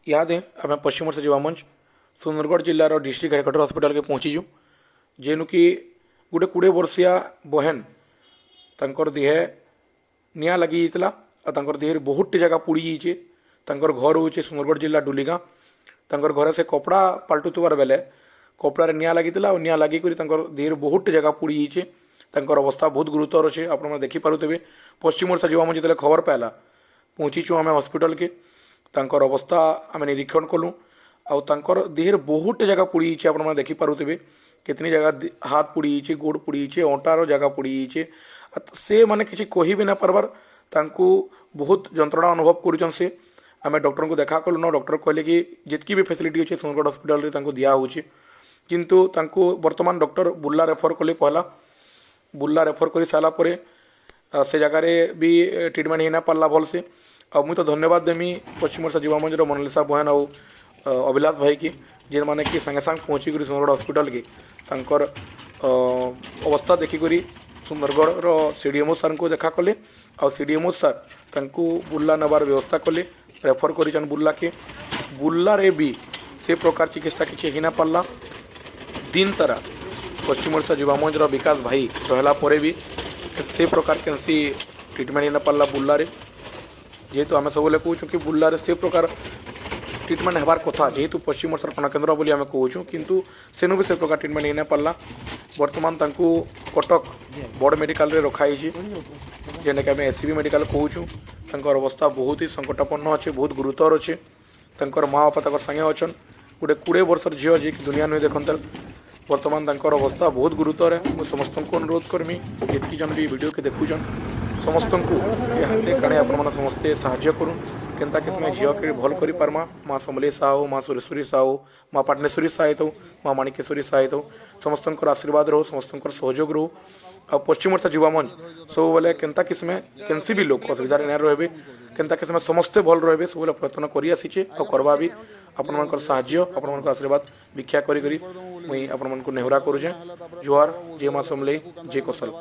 इहादे आम पश्चिम ओडिशा युवा मंच सुंदरगढ़ जिलार डिस्ट्रिक्ट हेडक्वार्टर हॉस्पिटल के पहुँचीचु जेनु कि गोटे 20 वर्षिया बहन तांकर देहे निआ लगी और देह बहुत जगह पुड़ी जाइए। घर हूँ सुंदरगढ़ जिला डुलीगाँ। घर से कपड़ा पाल्टुवार बेले कपड़े निआ लगी और निआ लगिक देह बहुत जगह पुड़ी जाइए। अवस्था बहुत गुरुतर अच्छे आप देखिपे। पश्चिम ओडिशा युवा मंच जो खबर पाला पहुँचीचु आम हॉस्पिटल के अवस्था आम निरीक्षण कलु आर देह बहुत जगह पुड़ी जाइए। आप देखिपे कितनी जगह हाथ पुड़ी जाइए, गोड़ पुड़ी जाइए, अंटार जगह पुड़ी जाइए। से माने किसी कही भी ना पार्बार बहुत जंत्रणा अनुभव कर से आम डॉक्टर को देखा कलु न डॉक्टर कहले कि जितकी भी फैसिलिटी अच्छे सुंदरगढ़ हॉस्पिटल दिया होची किंतु वर्तमान डॉक्टर बुर्ला रेफर कले। पहला बुर्ला रेफर कर सारापर से जगार भी ट्रिटमेंट हो ना पार्ला भल से। मुझे तो धन्यवाद देमी पश्चिम ओडिशा युवा मंच मोनालिसा बहन और अभिलाष भाई की जे मैंने कि संगे संग पहुँचिक सुंदरगढ़ हॉस्पिटल के तांकर अवस्था देखिक सुंदरगढ़ सीडीएमओ सर को देखा कले और सीडीएमओ सर बुर्ला नबार व्यवस्था कले रेफर कर बुर्ला के। बुर्ला रे भी से प्रकार चिकित्सा किसी ही ना पार्ला। दिन सारा पश्चिम ओडिशा युवा मंच विकास भाई रहला परे भी से प्रकार कैसी ट्रिटमेंट ना पार्ला बुर्ला रे। जेहेतु आम सब कहूँ कि बुर्ला रे से प्रकार ट्रिटमेंट होबार कथा जेहेतु पश्चिम ओडिशा प्राण केन्द्र बोली आम कहूँ किंतु सेनु भी से प्रकार ट्रिटमेंट होना पार्ला। वर्तमान कटक बड़ मेडिकल रे रखाई जेने कि आम एससीबी मेडिकल कहूँ। अवस्था बहुत ही संकटापन्न अच्छे, बहुत गुरुतर अच्छे। माँ बापा संगे अच्छन गोटे 20 वर्षर झील जी दुनिया नुहे देखते वर्तमान अवस्था बहुत गुरुतर है। मुझे समस्त को अनुरोध करमी जितकी जन भी वीडियो के देखुचन समस्त को हाथे काणे आपण समस्ते साहाय्य करूँ केनता किसमें झील के भल कर पार्मा। माँ समलेई साहू, माँ सुरेश्वरी साहू, माँ पाटनेश्वरी सहायत हो, माँ माणिकेश्वरी सहायत हो। समस्त आशीर्वाद रो, समस्त सहयोग रो। आ पश्चिम ओडिशा युवा मंच सब बेले केनता किसमें केनसी भी लोग असुविधा नहीं रहे केनता किसमें समस्ते भल रहे सब प्रयत्न कर आसीचे और करवा भी आपण साहाय्य आपण आशीर्वाद भिक्षा करी मुई आपण नेहुरा करुचे। जुहार जय माँ समलेई, जय कौशल।